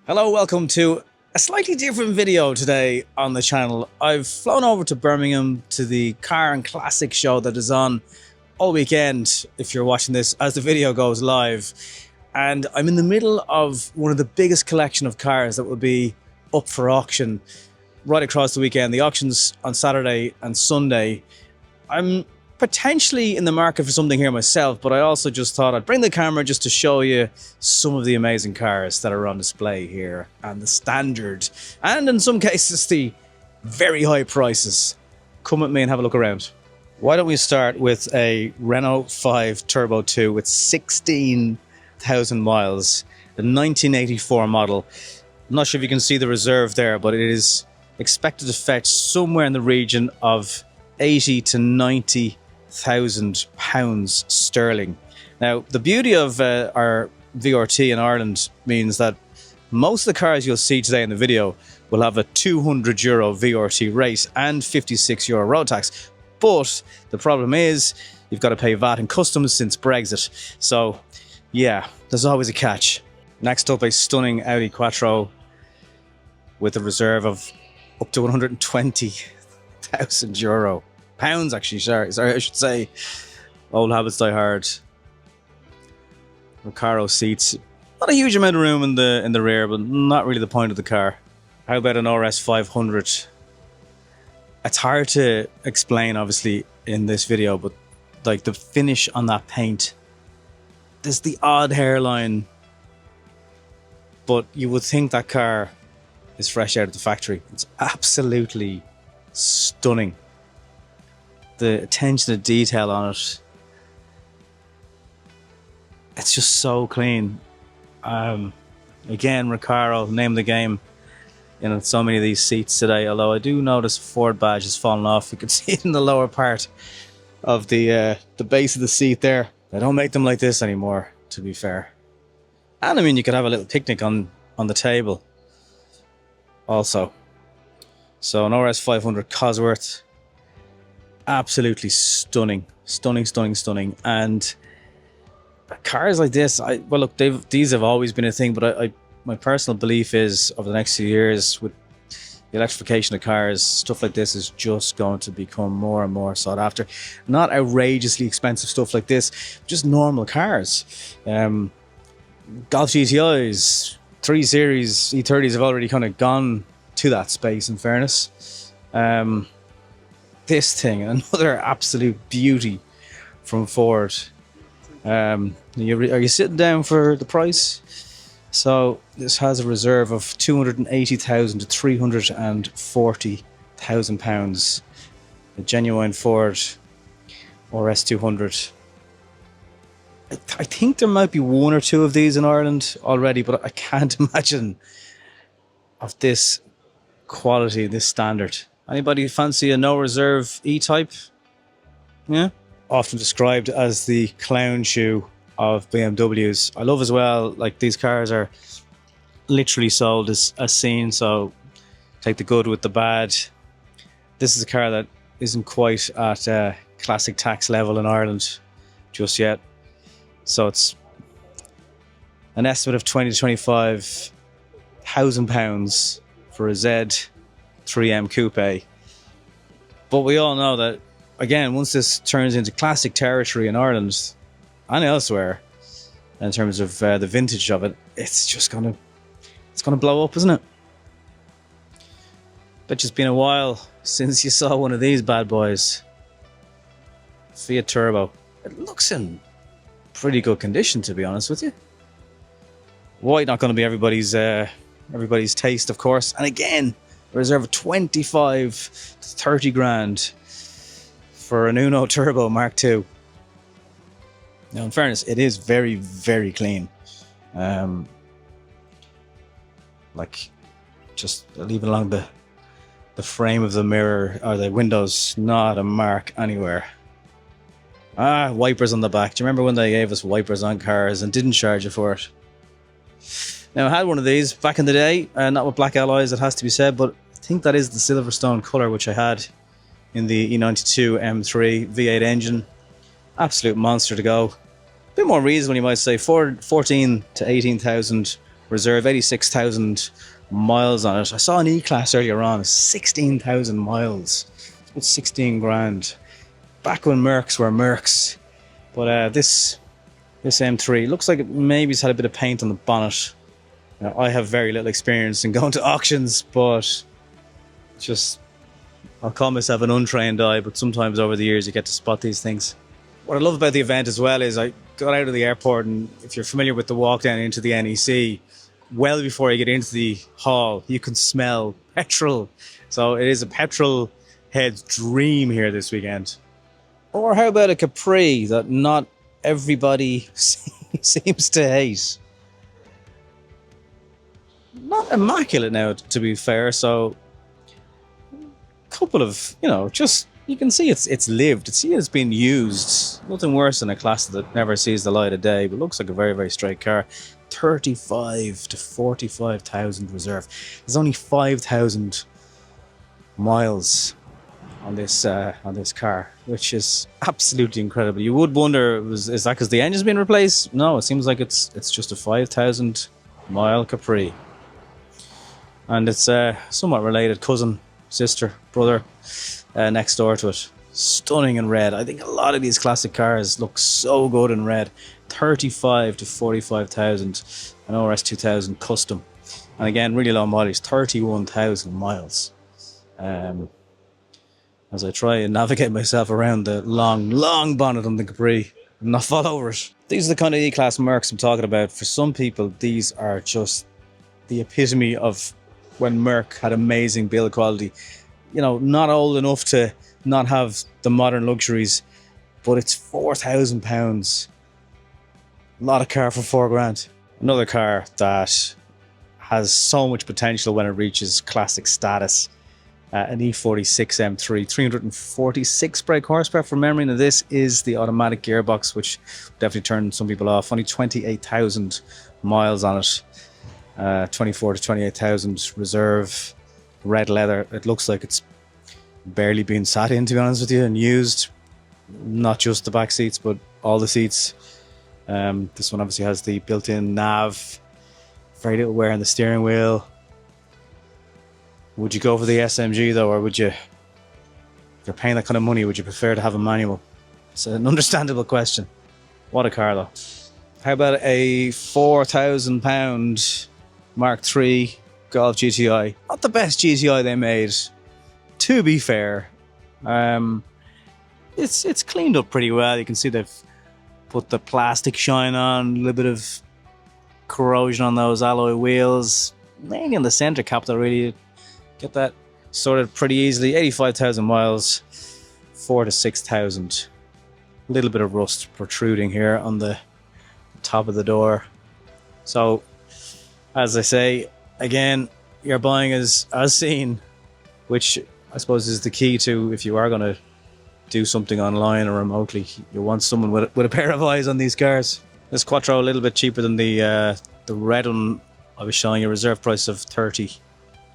Hello, welcome to a slightly different video today on the channel. I've flown over to Birmingham to the car and classic show that is on all weekend, if you're watching this as the video goes live. And I'm in the middle of one of the biggest collection of cars that will be up for auction right across the weekend. The auction's on Saturday and Sunday. I'm potentially in the market for something here myself, but I also just thought I'd bring the camera just to show you some of the amazing cars that are on display here, and the standard, and in some cases the very high prices. Come with me and have a look around. Why don't we start with a Renault 5 Turbo 2 with 16,000 miles, the 1984 model. I'm not sure if you can see the reserve there, but it is expected to fetch somewhere in the region of 80 to 90,000 pounds sterling. Now, the beauty of our VRT in Ireland means that most of the cars you'll see today in the video will have a €200 VRT rate and €56 road tax. But the problem is you've got to pay VAT and customs since Brexit. So yeah, there's always a catch. Next up, a stunning Audi Quattro with a reserve of up to €120,000. Pounds, actually, sorry, I should say. Old habits die hard. Recaro seats. Not a huge amount of room in the rear, but not really the point of the car. How about an RS500? It's hard to explain, obviously, in this video, but like the finish on that paint. There's the odd hairline, but you would think that car is fresh out of the factory. It's absolutely stunning. The attention to detail on it, it's just so clean. Again, Recaro, name of the game in so many of these seats today, although I do notice Ford badge has fallen off. You can see it in the lower part of the base of the seat there. They don't make them like this anymore, to be fair. And I mean, you could have a little picnic on the table also. So an RS500 Cosworth, absolutely stunning. And cars like this, well look, these have always been a thing, but my personal belief is over the next few years with the electrification of cars, stuff like this is just going to become more and more sought after. Not outrageously expensive stuff like this, just normal cars. Golf GTIs, 3 Series E30s have already kind of gone to that space, in fairness. This thing, another absolute beauty from Ford. Are you sitting down for the price? So this has a reserve of 280,000 to 340,000 pounds. A genuine Ford RS200. I think there might be 1 or 2 of these in Ireland already, but I can't imagine of this quality, this standard. Anybody fancy a no reserve E-Type? Yeah. Often described as the clown shoe of BMWs. I love as well, like these cars are literally sold as seen, so take the good with the bad. This is a car that isn't quite at classic tax level in Ireland just yet. So it's an estimate of 20 to 25,000 pounds for a Z3M Coupe. But we all know that, again, once this turns into classic territory in Ireland and elsewhere, in terms of the vintage of it, it's just gonna blow up, isn't it? Bet it's been a while since you saw one of these bad boys. Fiat Turbo. It looks in pretty good condition, to be honest with you. White not going to be everybody's taste, of course. And again, a reserve of 25 to 30 grand for an Uno Turbo Mark II. Now, in fairness, it is very, very clean. Like, just even along the frame of the mirror or the windows, not a mark anywhere. Wipers on the back. Do you remember when they gave us wipers on cars and didn't charge you for it? Now, I had one of these back in the day, not with black alloys, it has to be said, but I think that is the Silverstone colour which I had in the E92 M3 V8 engine. Absolute monster to go. A bit more reasonable, you might say, 14 to 18,000 reserve, 86,000 miles on it. I saw an E-Class earlier on, 16,000 miles. It's 16 grand. Back when Mercs were Mercs. But this M3 looks like it maybe's had a bit of paint on the bonnet. I have very little experience in going to auctions, but just, I'll call myself an untrained eye, but sometimes over the years you get to spot these things. What I love about the event as well is I got out of the airport, and if you're familiar with the walk down into the NEC, well before you get into the hall, you can smell petrol. So it is a petrol head's dream here this weekend. Or how about a Capri that not everybody seems to hate? Not immaculate now, to be fair, so a couple of, just, you can see it's lived. It's been used. Nothing worse than a class that never sees the light of day, but looks like a very, very straight car. 35 to 45,000 reserve. There's only 5,000 miles on this car, which is absolutely incredible. You would wonder, is that because the engine's been replaced? No, it seems like it's just a 5,000 mile Capri, and it's somewhat related cousin, sister, brother next door to it. Stunning in red. I think a lot of these classic cars look so good in red. 35 to 45,000, an RS2000 custom, and again really low mileage, 31,000 miles. As I try and navigate myself around the long bonnet on the Capri and not fall over it. These are the kind of E-Class Mercs I'm talking about. For some people, these are just the epitome of when Merc had amazing build quality. Not old enough to not have the modern luxuries, but it's £4,000. A lot of car for 4 grand. Another car that has so much potential when it reaches classic status. An E46 M3, 346 brake horsepower from memory. Now this is the automatic gearbox, which definitely turned some people off. Only 28,000 miles on it. 24 to 28,000 reserve. Red leather. It looks like it's barely been sat in, to be honest with you, and used. Not just the back seats, but all the seats. This one obviously has the built-in nav. Very little wear on the steering wheel. Would you go for the SMG though, or would you, if you're paying that kind of money, would you prefer to have a manual? It's an understandable question. What a car though. How about a £4,000 Mark III Golf GTI? Not the best GTI they made, to be fair. It's cleaned up pretty well. You can see they've put the plastic shine on, a little bit of corrosion on those alloy wheels. Mainly on the centre cap, though, really. Get that sorted pretty easily. 85,000 miles, 4 to 6,000. A little bit of rust protruding here on the top of the door. So, as I say, again, you're buying as seen, which I suppose is the key to, if you are going to do something online or remotely, you want someone with a pair of eyes on these cars. This Quattro a little bit cheaper than the red one I was showing you. Reserve price of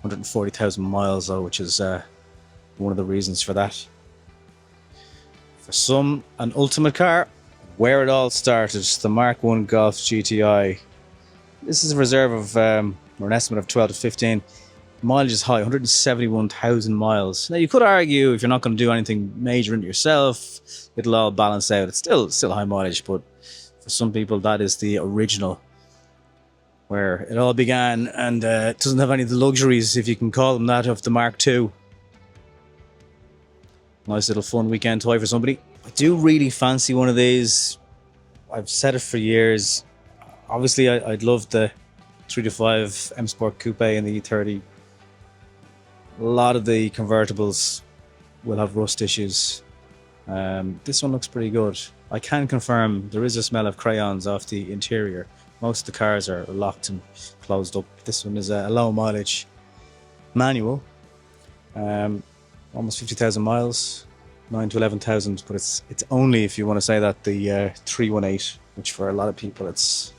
140,000 miles though, which is one of the reasons for that. For some, an ultimate car, where it all started, the Mark 1 Golf GTI. This is a reserve of, or an estimate of 12 to 15. Mileage is high, 171,000 miles. Now you could argue if you're not going to do anything major into yourself, it'll all balance out. It's still high mileage, but for some people that is the original, where it all began, and it doesn't have any of the luxuries, if you can call them that, of the Mark II. Nice little fun weekend toy for somebody. I do really fancy one of these. I've said it for years. Obviously, I'd love the 325 M Sport Coupe and the E30. A lot of the convertibles will have rust issues. This one looks pretty good. I can confirm there is a smell of crayons off the interior. Most of the cars are locked and closed up. This one is a low mileage manual. Almost 50,000 miles, 9 to 11,000, but it's only, if you want to say that, the 318, which for a lot of people it's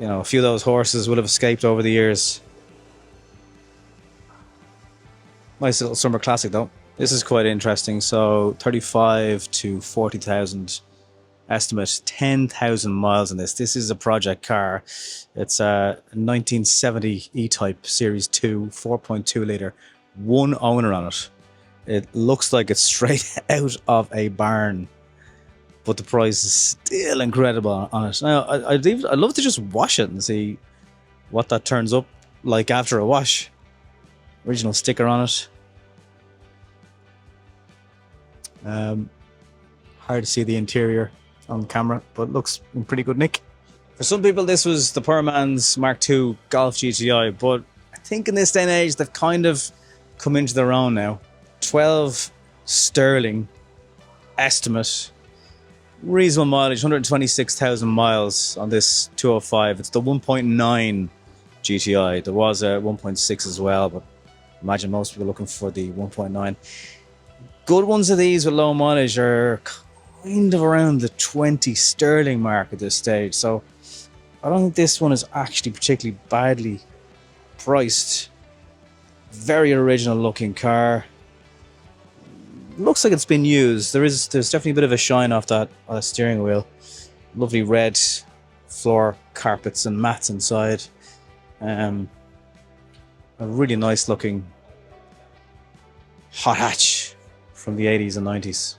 a few of those horses will have escaped over the years. Nice little summer classic though. This is quite interesting. So 35 to 40,000 estimate 10,000 miles on this. This is a project car. It's a 1970 E-Type Series 2, 4.2 litre, one owner on it. It looks like it's straight out of a barn, but the price is still incredible on it. Now, I'd love to just wash it and see what that turns up like after a wash. Original sticker on it. Hard to see the interior on camera, but looks in pretty good nick. For some people, this was the poor man's Mark II Golf GTI, but I think in this day and age, they've kind of come into their own now. 12 sterling estimate. Reasonable mileage, 126,000 miles on this 205. It's the 1.9 GTI. There was a 1.6 as well, but imagine most people looking for the 1.9. Good ones of these with low mileage are kind of around the 20 sterling mark at this stage. So I don't think this one is actually particularly badly priced. Very original looking car. Looks like it's been used. There's definitely a bit of a shine off that steering wheel. Lovely red floor carpets and mats inside. A really nice looking hot hatch from the 80s and 90s.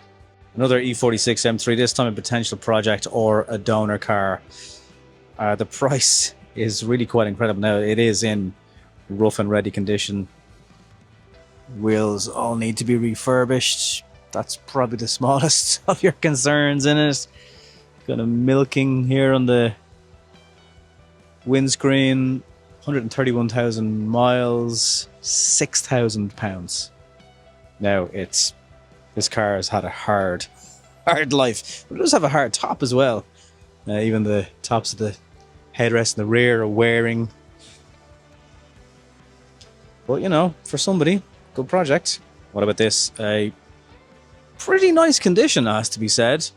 Another E46 M3, this time a potential project or a donor car. The price is really quite incredible. Now, it is in rough and ready condition. Wheels all need to be refurbished. That's probably the smallest of your concerns in it. Got a milking here on the windscreen. 131,000 miles, £6,000. Now, this car has had a hard life, but it does have a hard top as well. Even the tops of the headrest in the rear are wearing. But, you know, for somebody, good project. What about this? A pretty nice condition, has to be said.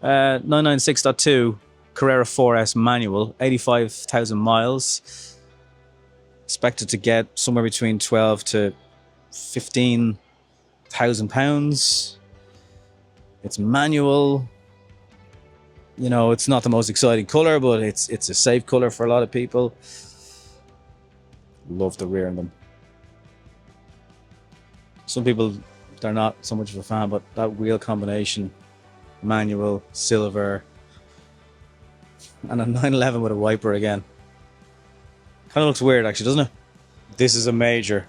996.2 Carrera 4S manual, 85,000 miles. Expected to get somewhere between 12 to 15,000 pounds. It's manual. You know, it's not the most exciting color, but it's a safe color for a lot of people. Love the rear in them. Some people, they're not so much of a fan, but that wheel combination, manual, silver, and a 911 with a wiper again. Kind of looks weird, actually, doesn't it? This is a major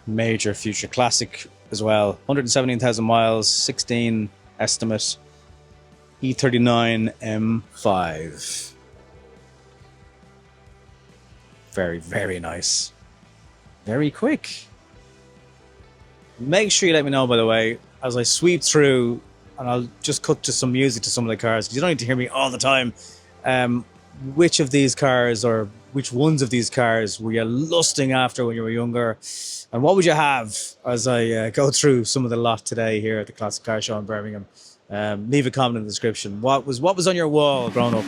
future classic as well. 117,000 miles, 16 estimate, E39 M5. Very, very nice. Very quick. Make sure you let me know, by the way, as I sweep through, and I'll just cut to some music to some of the cars, because you don't need to hear me all the time. Which of these cars, or which ones of these cars were you lusting after when you were younger? And what would you have as I go through some of the lot today here at the Classic Car Show in Birmingham? Leave a comment in the description. What was on your wall growing up?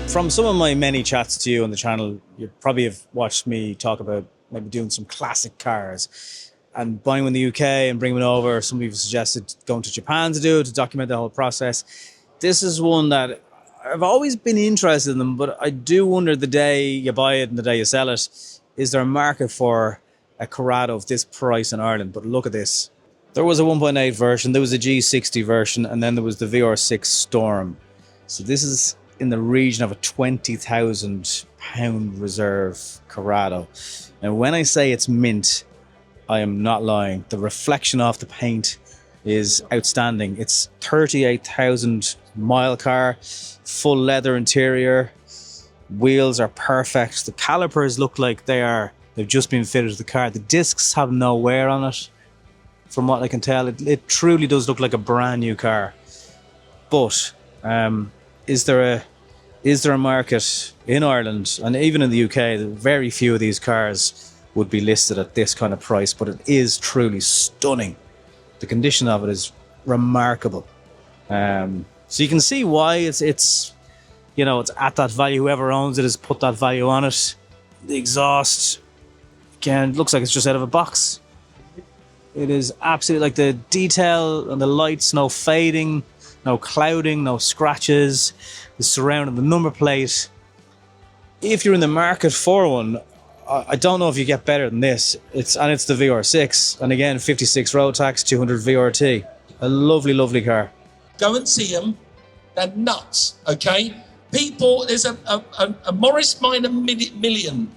From some of my many chats to you on the channel, you probably have watched me talk about maybe doing some classic cars and buying them in the UK and bringing them over. Some people suggested going to Japan to do it, to document the whole process. This is one that I've always been interested in them, but I do wonder the day you buy it and the day you sell it, is there a market for a Corrado of this price in Ireland? But look at this. There was a 1.8 version, there was a G60 version, and then there was the VR6 Storm. So this is in the region of a £20,000 reserve Corrado. And when I say it's mint, I am not lying. The reflection off the paint is outstanding. It's 38,000 mile car, full leather interior, wheels are perfect. The calipers look like they've just been fitted to the car. The discs have no wear on it. From what I can tell, it truly does look like a brand new car. But is there a market in Ireland and even in the UK? Very few of these cars would be listed at this kind of price, but it is truly stunning. The condition of it is remarkable. So you can see why it's at that value. Whoever owns it has put that value on it. The exhaust, again, looks like it's just out of a box. It is absolutely, like, the detail and the lights, no fading, no clouding, no scratches. The surround and the number plate. If you're in the market for one, I don't know if you get better than this. It's the VR6, and again, 56 road tax, 200 VRT. A lovely, lovely car. Go and see them. They're nuts, okay? People, there's a Morris Minor Million,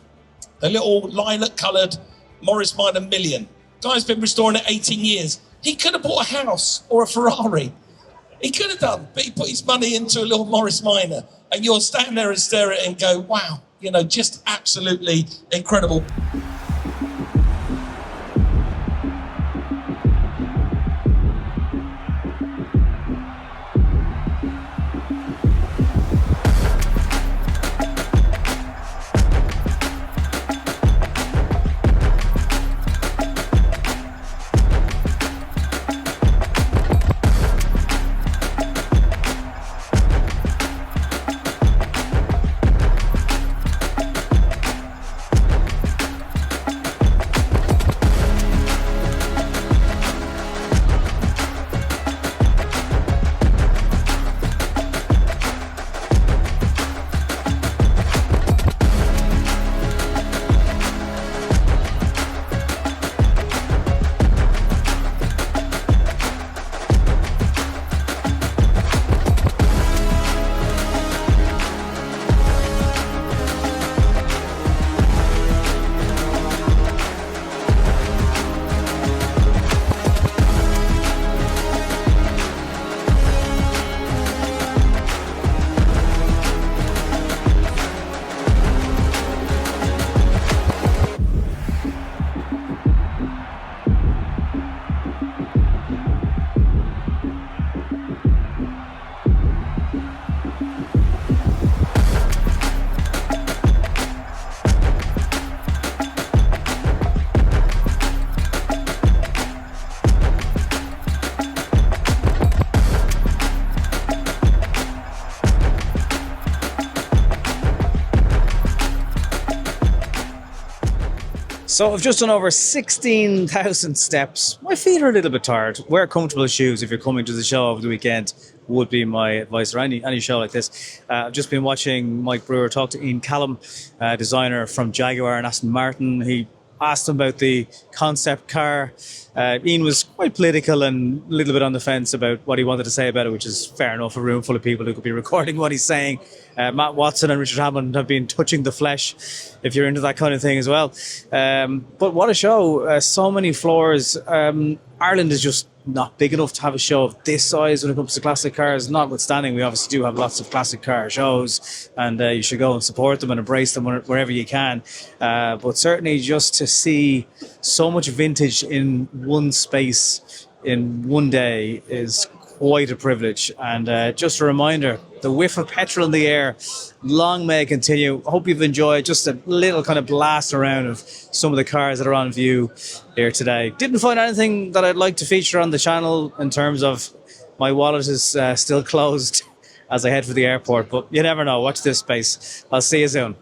a little lilac-coloured Morris Minor Million. Guy's been restoring it 18 years. He could have bought a house or a Ferrari. He could have done, but he put his money into a little Morris Minor, and you'll stand there and stare at it and go, wow, just absolutely incredible. So I've just done over 16,000 steps. My feet are a little bit tired. Wear comfortable shoes if you're coming to the show over the weekend, would be my advice, or any show like this. I've just been watching Mike Brewer talk to Ian Callum, designer from Jaguar and Aston Martin. He asked him about the concept car. Ian was quite political and a little bit on the fence about what he wanted to say about it, which is fair enough. A room full of people who could be recording what he's saying. Matt Watson and Richard Hammond have been touching the flesh, if you're into that kind of thing as well. But what a show. So many floors. Ireland is just not big enough to have a show of this size when it comes to classic cars. Notwithstanding, we obviously do have lots of classic car shows, and you should go and support them and embrace them wherever you can. But certainly just to see so much vintage in one space in one day is quite a privilege. And just a reminder, the whiff of petrol in the air, long may it continue. Hope you've enjoyed just a little kind of blast around of some of the cars that are on view here today. Didn't find anything that I'd like to feature on the channel in terms of my wallet is still closed as I head for the airport, but you never know. Watch this space. I'll see you soon.